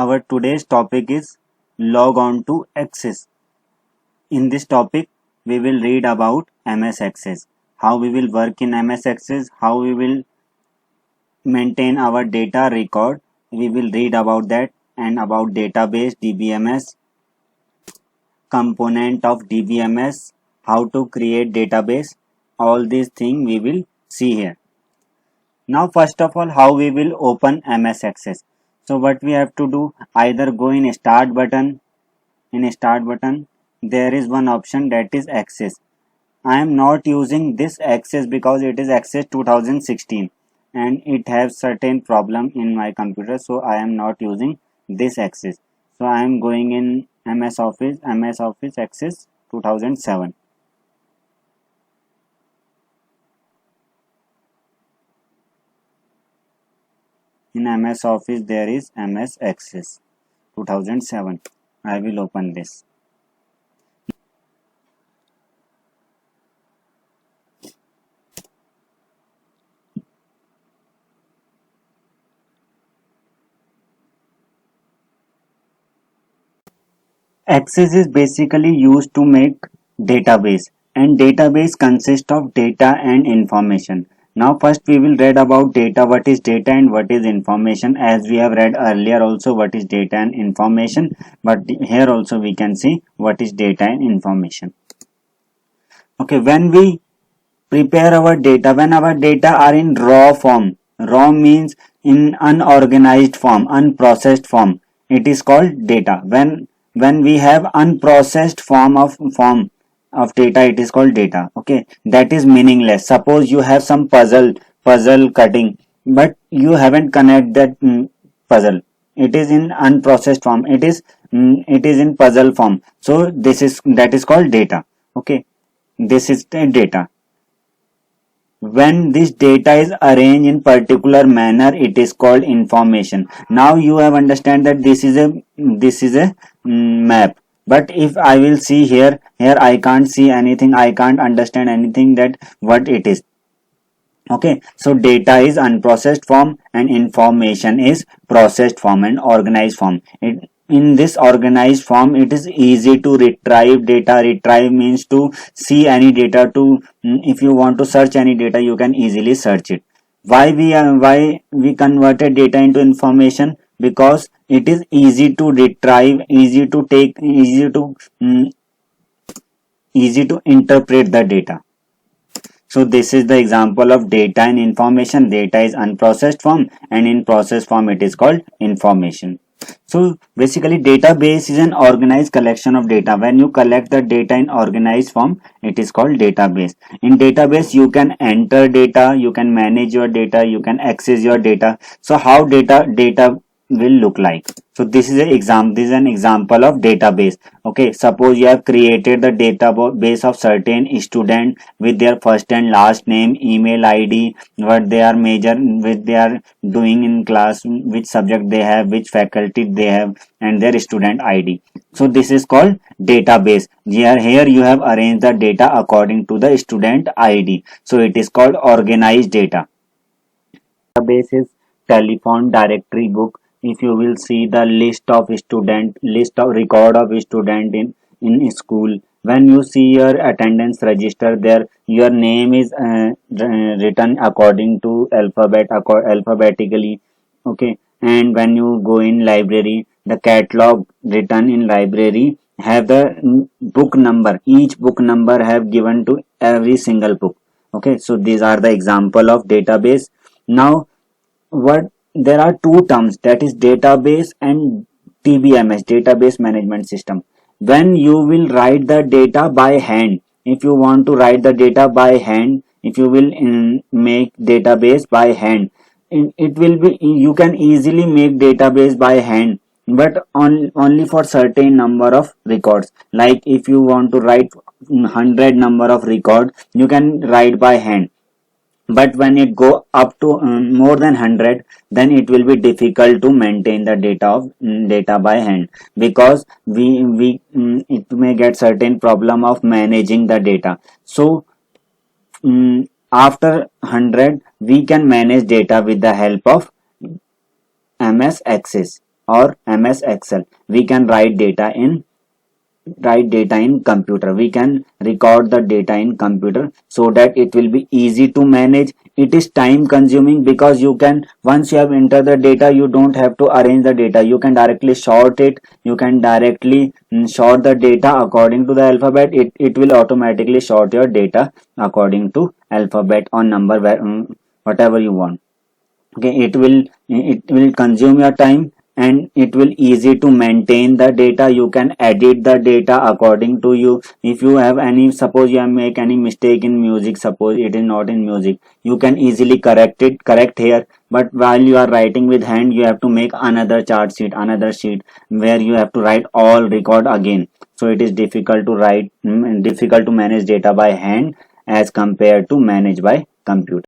Our today's topic is log on to Access. In this topic, we will read about MS Access, how we will work in MS Access, how we will maintain our data record. We will read about that and about database, DBMS, component of DBMS, how to create database. All these things we will see here. Now first of all, how we will open MS Access. So what we have to do, either go in start button. In start button there is one option, that is Access. I am not using this Access because it is Access 2016 and it has certain problem in my computer, so I am not using this Access. So I am going in MS Office Access 2007. In MS Office there is MS Access 2007. I will open this. Access is basically used to make database, and database consists of data and information. Now first we will read about data, what is data and what is information, as we have read earlier also what is data and information, but here also we can see what is data and information. Okay, when we prepare our data, when our data are in raw form, raw means in unorganized form, unprocessed form, it is called data. When we have unprocessed form of data, it is called data. Okay, that is meaningless. Suppose you have some puzzle cutting, but you haven't connect that puzzle, it is in unprocessed form, it is in puzzle form, so that is called data. Okay, this is the data. When this data is arranged in particular manner, it is called information. Now you have understand that this is a map, but if I will see here I can't see anything, I can't understand anything that what it is. Okay, so data is unprocessed form and information is processed form and organized form. In this organized form, it is easy to retrieve data. Retrieve means to see any data, if you want to search any data, you can easily search it. Why we converted data into information? Because it is easy to retrieve, easy to take, easy to interpret the data. So this is the example of data and information. Data is unprocessed form and in processed form it is called information. So basically database is an organized collection of data. When you collect the data in organized form, it is called database. In database you can enter data, you can manage your data, you can access your data. So how data will look like? So this is an example of database. Okay, suppose you have created the database of certain student with their first and last name, email ID, what they are which they are doing in class, which subject they have, which faculty they have, and their student ID. So this is called database. Here you have arranged the data according to the student ID. So it is called organized data. Database is telephone directory book. If you will see the list of record of student in school, when you see your attendance register there, your name is written according to alphabetically. Okay, and when you go in library, the catalog written in library have the book number. Each book number have given to every single book. Okay, so these are the example of database. Now what there are two terms, that is database and DBMS, database management system. When you will write the data by hand, if you want to write the data by hand, if you will make database by hand, it will be, you can easily make database by hand, but only for certain number of records. Like if you want to write 100 number of record, you can write by hand, but when it go up to more than 100, then it will be difficult to maintain the data by hand, because it may get certain problem of managing the data. So after 100 we can manage data with the help of MS Access. or MS Excel. We can write data in computer. We can record the data in computer so that it will be easy to manage. It is time consuming because you can, once you have entered the data, you don't have to arrange the data. You can directly sort it. You can directly sort the data according to the alphabet. It will automatically sort your data according to alphabet or number, whatever you want. Okay, it will consume your time, and it will easy to maintain the data. You can edit the data according to you. If you have any, suppose you have make any mistake in music, suppose it is not in music, you can easily correct here. But while you are writing with hand, you have to make another chart sheet, another sheet, where you have to write all record again. So it is difficult to difficult to manage data by hand as compared to manage by computer.